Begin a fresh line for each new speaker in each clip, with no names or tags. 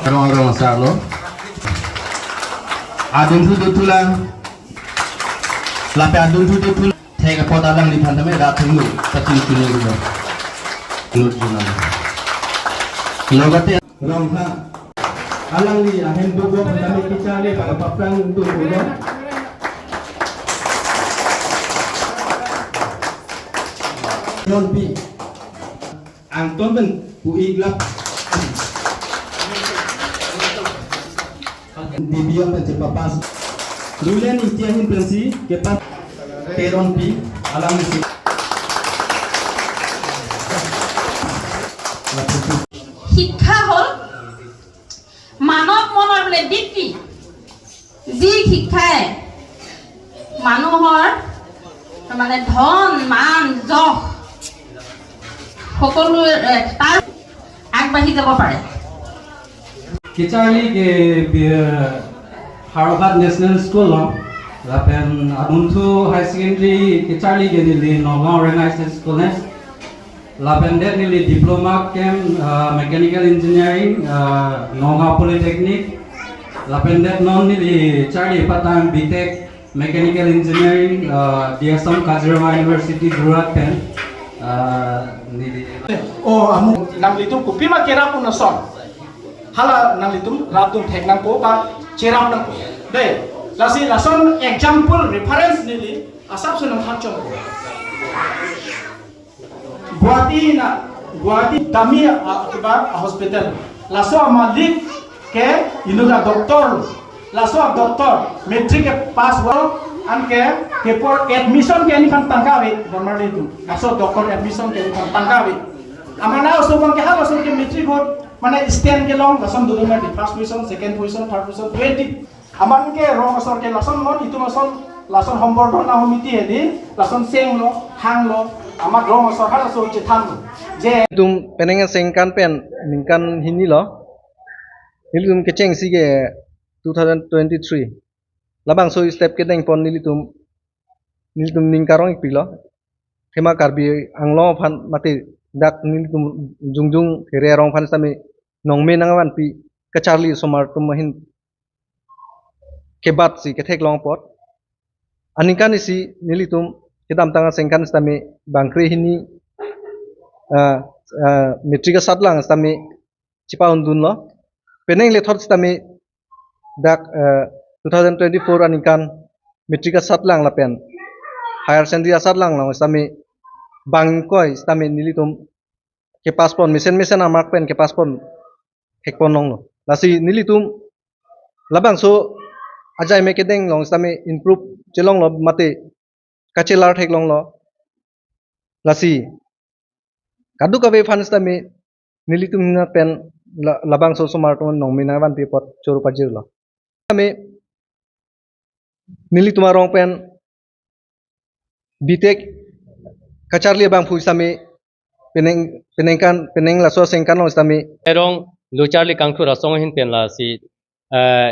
Orang-orang sarlo. Adun tu tulang. Lape adun tu tulang. Tega podalang di pantame ratungu. Pati tuni gulo. Nur junan. Logate rongha. Alang li ahem dogo pantame kicale pada paprang tu gulo. Non pi. Anton ben pu iglap. Dibiang pencepapas. Lulian istiahin pensi kepat peron pi alam isi.
শিক্ষা হল মানৱ মনৰ বোলে বৃত্তি যি শিক্ষাই মানুহৰ মানে ধন মান যশ সকলো তাৰ আগবাঢ়ি যাব পাৰে
Kecali ke Harvard National School lo, lapen aduntu high secondary kecali ke nili Nongau Organized School nes, lapen det nili diploma kem mechanical engineering Nongau Polytechnic, lapen det non nili cari patang BTech mechanical engineering di Assam Kaziranga University Jurat pen nili.
Oh, amu nang litum kupima kera pun nason. Hala nang litum ratum thek nang po ba cheram nang po. Deh, lasi lason example reference nili asap sunang hachong. Guwahati dami akibat hospital. Laso amalik ke inuga doktor. Laso doktor metric ke pass wa an ke por admission ke ni kan tangkawi normally itu. Laso doktor admission ke ni kan tangkawi. Amana usul bang ke hal usul ke metric hot mana stand ke long lason dulu di first position, second position, third position, 20. Aman ke rong asor ke lason non itu lason hombor na homiti hedi lason seng lo hang lo amat rong asor hal asor cetan lo. Je
tum penengan sengkan pen ningkan hini lo. Nilitum keceng sige 2023. Labang so step ke deng pon nilitum ningkarong ikpilo. Kema karbi anglo pan mati dak nilitum jungjung kere rong pan sami nongme nangawan pi kecharli somar tumahin kebat si ketek long pot anikan isi nilitum kitam tanga sengkan stami bangkre hini metrika satlang stami cipa undun lo peneng lethor stami dak 2024 anikan metrika satlang lapen higher secondary satlang lo stami bangkoi stami nilitum ke paspon mesen amak pen ke paspon hekpon nong lo lasi nilitum labang so ajai me kedeng long stami improve jelong lo mate kacelar thek long lo lasi kadu kabe fan stami nilitum na pen labang so somar ton nong mina ban pe pot choru pajir lo stami nilitum arong pen bitek kacarli bang phu stami peneng laso sengkan long stami
erong lucharli kangku rasong hin pen la si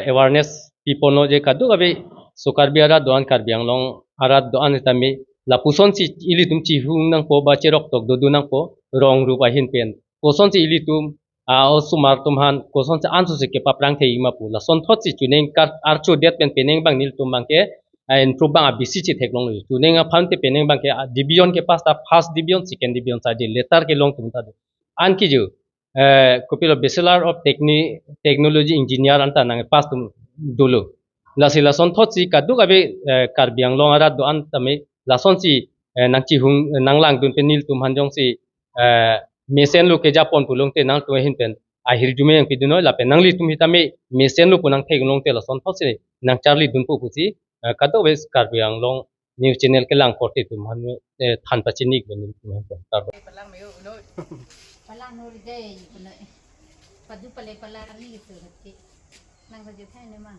awareness people no je kadu gabe sukar biara doan kar biang long arat doan tami la puson si ili tum chi hung nang po ba cherok tok do nang po rong rupa hin pen puson si ili tum o sumar tum han puson si ansu se ke paprang thei ma pu la son thot si chuneng kar archo det pen peneng bang nil tum bang ke improve bang abisi chi thek long lu chuneng a phan te peneng bang ke division ke pas ta first division second division sa je letter ke long tum ta an ki ju kopilo bachelor of technology engineer anta nang pas tum dulu lasi lason thot si kadu gabe karbiang long arat do an tame lason si nang chi hung nang lang dun penil tum hanjong si mesen lu ke japon pulong te nang to hin pen ahir jume yang piduno la pen nang li tum hitame mesen lu punang thek long te lason thot si nang charli dun pu si kadu wes karbiang long news channel ke lang korte tum han than pachinik ben tum tar
palang nuri deh bener padu pale palang ni itu nanti nang saja thay nama